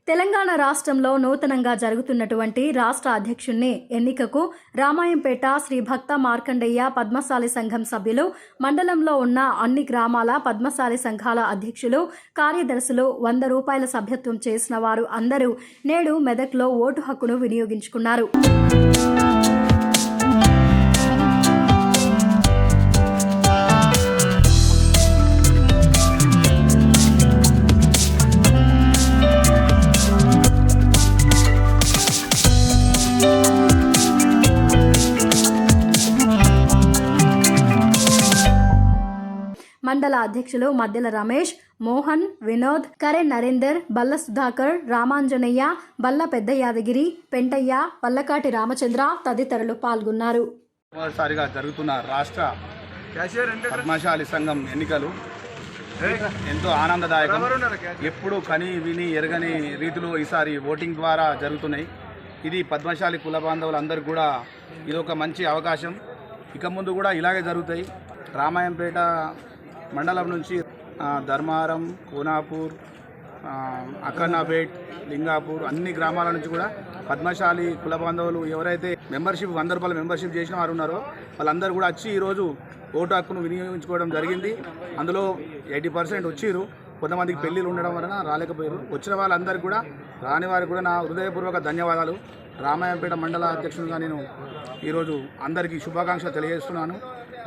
తెలంగాణ రాష్ట్రంలో నూతనంగా జరుగుతున్నటువంటి రాష్ట్ర అధ్యక్షుణ్ణి ఎన్నికకు రామాయంపేట శ్రీ భక్త మార్కండేయ పద్మశాలి సంఘం సభ్యులు, మండలంలో ఉన్న అన్ని గ్రామాల పద్మశాలి సంఘాల అధ్యక్షులు, కార్యదర్శులు 100 రూపాయల సభ్యత్వం చేసిన వారు అందరూ నేడు మెదక్లో ఓటు హక్కును వినియోగించుకున్నారు. మండల అధ్యక్షులు మద్దెల రమేష్, మోహన్, వినోద్, కరె నరేందర్, బల్ల సుధాకర్, రామాంజనేయ, బల్ల పెద్ద యాదగిరి, పెంటయ్య, పల్లకాటి రామచంద్ర తదితరులు పాల్గొన్నారు. మొదటిసారిగా జరుగుతున్న రాష్ట్ర పద్మశాలి సంఘం ఎన్నికలు ఎంతో ఆనందదాయకం. ఎప్పుడు కని విని ఎరగని రీతిలో ఈసారి ఓటింగ్ ద్వారా జరుగుతున్నాయి. ఇది పద్మశాలి కుల బాంధవులందరికీ కూడా ఇదొక మంచి అవకాశం. ఇక ముందు కూడా ఇలాగే జరుగుతాయి. రామాయంపేట మండలం నుంచి ధర్మారం, కోనాపూర్, అక్కన్నాపేట్, లింగాపూర్ అన్ని గ్రామాల నుంచి కూడా పద్మశాలి కుల బాంధవులు ఎవరైతే మెంబర్షిప్ 100 రూపాయల మెంబర్షిప్ చేసిన వారు ఉన్నారో వాళ్ళందరూ కూడా వచ్చి ఈరోజు ఓటు హక్కును వినియోగించుకోవడం జరిగింది. అందులో 80% వచ్చిరు. కొంతమందికి పెళ్ళిళ్ళు ఉండడం వలన రాలేకపోయారు. వచ్చిన వాళ్ళందరికీ కూడా, రాని వారికి కూడా నా హృదయపూర్వక ధన్యవాదాలు. రామాయంపేట మండల అధ్యక్షునిగా నేను ఈరోజు అందరికీ శుభాకాంక్షలు తెలియజేస్తున్నాను.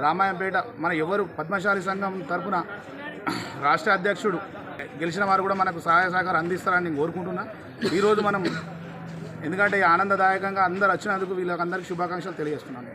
రామాయంపేట మన ఎవరు పద్మశాలి సంఘం తరఫున రాష్ట్ర అధ్యక్షుడు గెలిచిన వారు కూడా మనకు సహాయ సహకారం అందిస్తారని నేను కోరుకుంటున్నా. ఈరోజు మనం ఎందుకంటే ఆనందదాయకంగా అందరు వచ్చినందుకు వీళ్ళకందరికీ శుభాకాంక్షలు తెలియజేస్తున్నాను.